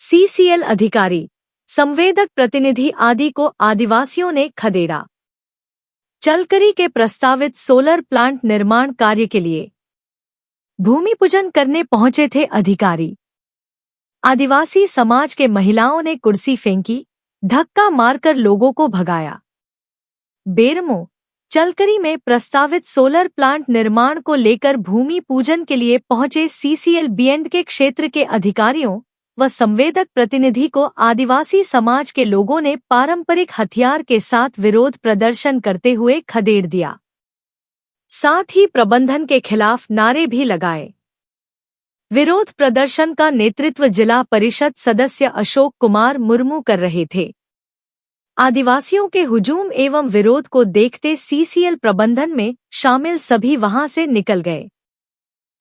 CCL अधिकारी, संवेदक प्रतिनिधि आदि को आदिवासियों ने खदेड़ा। चलकरी के प्रस्तावित सोलर प्लांट निर्माण कार्य के लिए भूमि पूजन करने पहुंचे थे अधिकारी। आदिवासी समाज के महिलाओं ने कुर्सी फेंकी, धक्का मारकर लोगों को भगाया। बेरमो, चलकरी में प्रस्तावित सोलर प्लांट निर्माण को लेकर भूमि पूजन के लिए पहुंचे सीसीएल बीएंड के क्षेत्र के अधिकारियों व संवेदक प्रतिनिधि को आदिवासी समाज के लोगों ने पारंपरिक हथियार के साथ विरोध प्रदर्शन करते हुए खदेड़ दिया। साथ ही प्रबंधन के खिलाफ नारे भी लगाए। विरोध प्रदर्शन का नेतृत्व जिला परिषद सदस्य अशोक कुमार मुर्मू कर रहे थे। आदिवासियों के हुजूम एवं विरोध को देखते सीसीएल प्रबंधन में शामिल सभी वहां से निकल गए।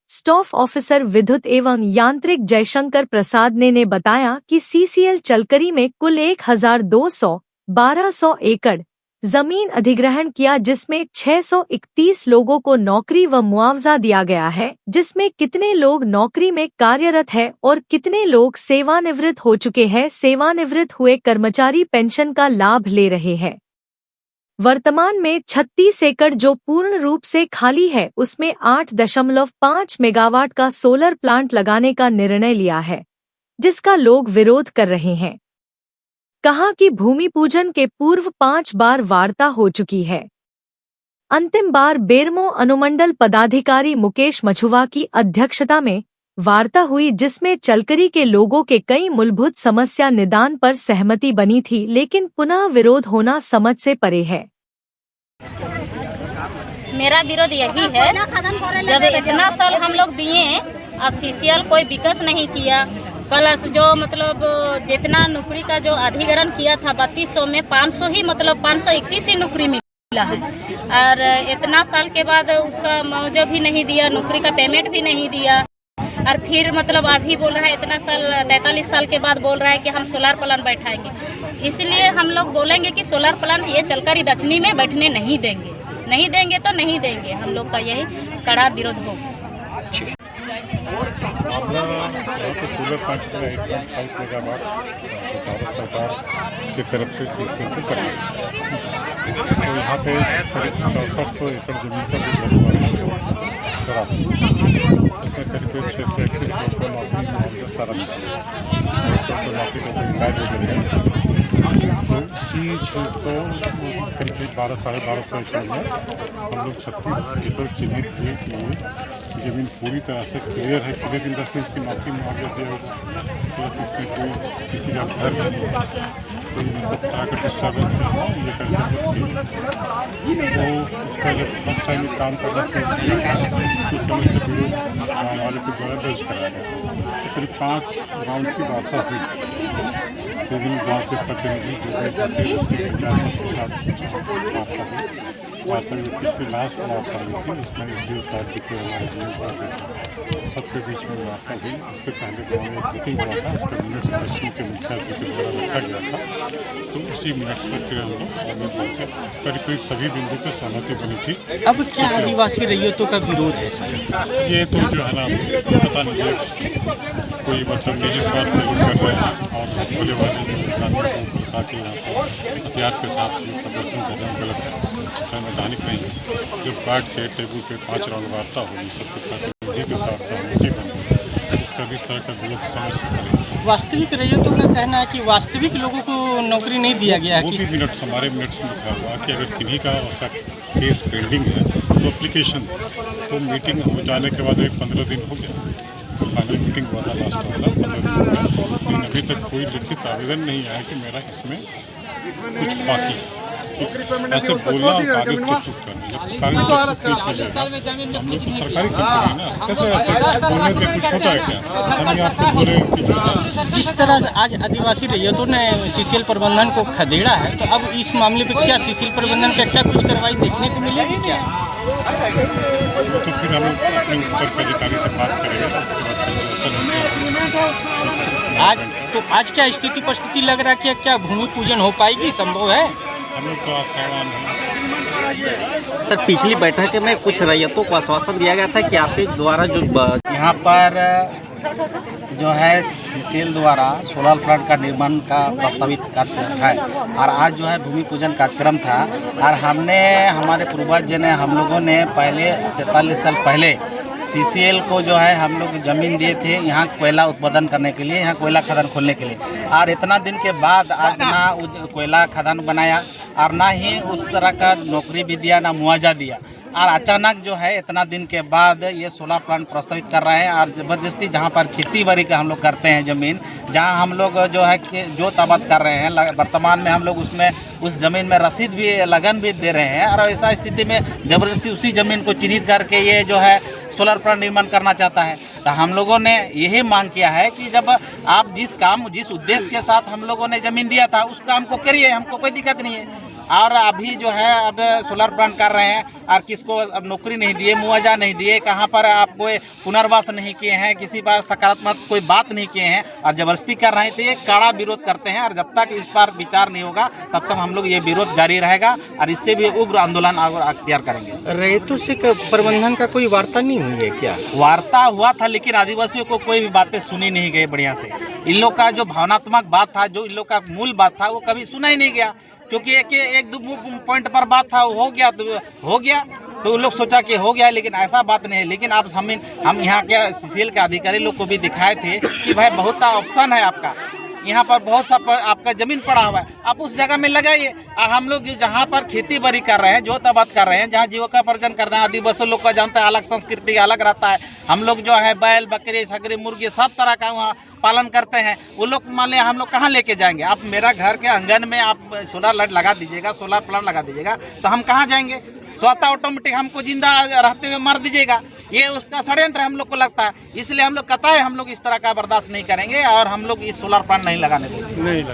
स्टाफ ऑफिसर विद्युत एवं यांत्रिक जयशंकर प्रसाद ने बताया कि सीसीएल चलकरी में कुल 1200 एकड़ जमीन अधिग्रहण किया, जिसमें 631 लोगों को नौकरी व मुआवजा दिया गया है, जिसमें कितने लोग नौकरी में कार्यरत है और कितने लोग सेवानिवृत्त हो चुके हैं। सेवानिवृत्त हुए कर्मचारी पेंशन का लाभ ले रहे हैं। वर्तमान में 36 एकड़ जो पूर्ण रूप से खाली है, उसमें 8.5 मेगावाट का सोलर प्लांट लगाने का निर्णय लिया है, जिसका लोग विरोध कर रहे हैं। कहा कि भूमि पूजन के पूर्व 5 बार वार्ता हो चुकी है। अंतिम बार बेरमो अनुमंडल पदाधिकारी मुकेश मछुआ की अध्यक्षता में वार्ता हुई, जिसमें चलकरी के लोगों के कई मूलभूत समस्या निदान पर सहमति बनी थी, लेकिन पुनः विरोध होना समझ से परे है। मेरा विरोध यही है, जब इतना साल हम लोग दिए और सीसीएल कोई विकास नहीं किया, प्लस जो मतलब जितना नौकरी का जो अधिग्रहण किया था 3200 में 500 ही मतलब 521 ही नौकरी मिला है, और इतना साल के बाद उसका मुआवजा भी नहीं दिया, नौकरी का पेमेंट भी नहीं दिया, और फिर मतलब अभी बोल रहा है इतना साल 43 साल के बाद बोल रहा है कि हम सोलर प्लांट बैठाएंगे। इसलिए हम लोग बोलेंगे कि सोलर प्लांट ये चलकरी दक्षिणी में बैठने नहीं देंगे, नहीं देंगे तो नहीं देंगे। हम लोग का यही कड़ा विरोध होगा। सोलर प्लांट का 1.5 मेगावाट भारत सरकार की तरफ से सीसीएल को कर तो यहाँ पे करीब 6400 एकड़ जमीन का राशि, उसमें करीब 631 लोग को नौकरी मुआवजा सारा मिला, नौकरी को तो इसी 600 करीब 1200-1250 एकड़ में हम लोग 36 एकड़ चिन्हित किए कि जमीन पूरी तरह से क्लियर है। क्लियर इन द सेंस की नौकरी मुआवजा दिया होगा, प्लस इसमें कोई किसी का घर नहीं, कोई तरह का डिस्टर्बेंस नहीं है, ये करने तो उसका जब फर्स्ट टाइम काम करना शुरू किया तो समय से विरोध वाले के द्वारा दर्ज कराया गया। तो करीब 5 राउंड की वार्ता हुई, विभिन्न गाँव के प्रतिनिधि पंचायत के साथ वार्ता हुई। पिछली लास्ट वार्ता हुई थी, उसमें SDO साहब की थे, हमारे DO साहब सबके बीच में वार्ता हुई। उसके पहले गाँव में मीटिंग हुआ था, उसका मिनट्स दक्षिण के मुखिया जी के द्वारा रखा गया था, तो उसी मिनट्स में फिर हम लोग करीब सभी बिंदु पर सहमति बनी थी। अब क्या आदिवासी रैयतों का विरोध है सर? ये तो जो है ना, पता नहीं है, कोई मतलब निजी स्वार्थ में लोग कर रहे हैं और बोले वाले ताकि यहाँ पर हथियार के साथ जो प्रदर्शन कर रहे हैं गलत है, संवैधानिक नहीं है। जब कार्ड के टेबल पे 5 राउंड वार्ता होगी, सबके साथ विधि के साथ सहमति बनी, इसका भी इस तरह का विरोध समझ सकते हैं। वास्तविक रैयतों का कहना है कि वास्तविक लोगों को नौकरी नहीं दिया गया है। वो भी मिनट्स हमारे मिनट्स में लिखा हुआ कि अगर किन्हीं का ऐसा केस पेंडिंग है तो एप्लीकेशन, तो मीटिंग हो जाने के बाद 15 दिन हो गया, फाइनल मीटिंग हुआ था लास्ट वाला 15 दिन हो गया, लेकिन अभी तक कोई लिखित आवेदन नहीं आया कि मेरा इसमें कुछ बाकी है। ऐसे बोलना और कागज प्रस्तुत करना, जब कागज प्रस्तुत नहीं किया हम लोग तो सरकारी कंपनी है ना, कैसे ऐसे बोलने पे कुछ होता है क्या? हम आपको बोले कि जिस तरह आज आदिवासी रैयतों ने सीसीएल प्रबंधन को खदेड़ा है, तो अब इस मामले पे क्या सीसीएल प्रबंधन का क्या कुछ कार्रवाई देखने को मिलेगी क्या? तो फिर हम अपने ऊपर के अधिकारी से बात करेंगे, आज क्या स्थिति परिस्थिति लग रहा है कि क्या भूमि पूजन हो पाएगी, संभव है? हम लोग तो आशावान हैं। सर, पिछली बैठक में कुछ रैयतों को आश्वासन दिया गया था कि आपके द्वारा जो यहाँ पर जो है सीसीएल द्वारा सोलर प्लांट का निर्माण का प्रस्तावित कार्यक्रम है और आज जो है भूमि पूजन कार्यक्रम था और हमने हमारे पूर्वज ने हम लोगों ने पहले 43 साल पहले सीसीएल को जो है हम लोग ज़मीन दिए थे यहाँ कोयला उत्पादन करने के लिए, यहाँ कोयला खदान खोलने के लिए। और इतना दिन के बाद आज ना कोयला खदान बनाया और ना ही उस तरह का नौकरी भी दिया, ना मुआवजा दिया। और अचानक जो है इतना दिन के बाद ये सोलर प्लांट प्रस्तावित कर रहे हैं और ज़बरदस्ती जहाँ पर खेती बाड़ी का हम लोग करते हैं ज़मीन, जहाँ हम लोग जो है कि जो ताबत कर रहे हैं वर्तमान में हम लोग उसमें उस ज़मीन में रसीद भी लगन भी दे रहे हैं और ऐसा स्थिति में ज़बरदस्ती उसी ज़मीन को चिन्हित करके ये जो है सोलर प्लांट निर्माण करना चाहता है। तो हम लोगों ने यही मांग किया है कि जब आप जिस उद्देश्य के साथ हम लोगों ने ज़मीन दिया था उस काम को करिए, हमको कोई दिक्कत नहीं है। और अभी जो है अब सोलर प्लांट कर रहे हैं और किसको अब नौकरी नहीं दिए, मुआवजा नहीं दिए, कहाँ पर आप कोई पुनर्वास नहीं किए हैं, किसी पर सकारात्मक कोई बात नहीं किए हैं और ज़बरदस्ती कर रहे हैं, तो ये कड़ा विरोध करते हैं। और जब तक इस पर विचार नहीं होगा तब तक हम लोग ये विरोध जारी रहेगा और इससे भी उग्र आंदोलन अख्तियार करेंगे। रैयतों से प्रबंधन का कोई वार्ता नहीं हुई है क्या? वार्ता हुआ था लेकिन आदिवासियों को कोई भी बातें सुनी नहीं गई बढ़िया से। इन लोग का जो भावनात्मक बात था, जो इन लोग का मूल बात था, वो कभी सुना ही नहीं गया, क्योंकि एक दो पॉइंट पर बात था, वो हो गया तो लोग सोचा कि हो गया, लेकिन ऐसा बात नहीं है। लेकिन आप हम यहाँ के सीसीएल के अधिकारी लोग को भी दिखाए थे कि भाई बहुत सा ऑप्शन है आपका, यहाँ पर बहुत सा आपका ज़मीन पड़ा हुआ है, आप उस जगह में लगाइए। और हम लोग जहाँ पर खेती बाड़ी कर रहे हैं, जोताबाद कर रहे हैं, जहाँ जीविकोपार्जन कर रहे हैं, आदिवासी लोग का जानते हैं अलग संस्कृति अलग रहता है। हम लोग जो है बैल बकरी छकरी मुर्गी सब तरह का वहाँ पालन करते हैं। वो लोग मान लिया हम लोग कहाँ लेके जाएंगे? आप मेरा घर के आंगन में आप सोलर लाइट लगा दीजिएगा, सोलर प्लांट लगा दीजिएगा, तो हम कहाँ जाएंगे? स्वतः ऑटोमेटिक हमको जिंदा रहते हुए मार दीजिएगा। ये उसका षड्यंत्र हम लोग को लगता है, इसलिए हम लोग कतई हम लोग इस तरह का बर्दाश्त नहीं करेंगे और हम लोग इस सोलर प्लांट नहीं लगाने देंगे। नहीं लगा।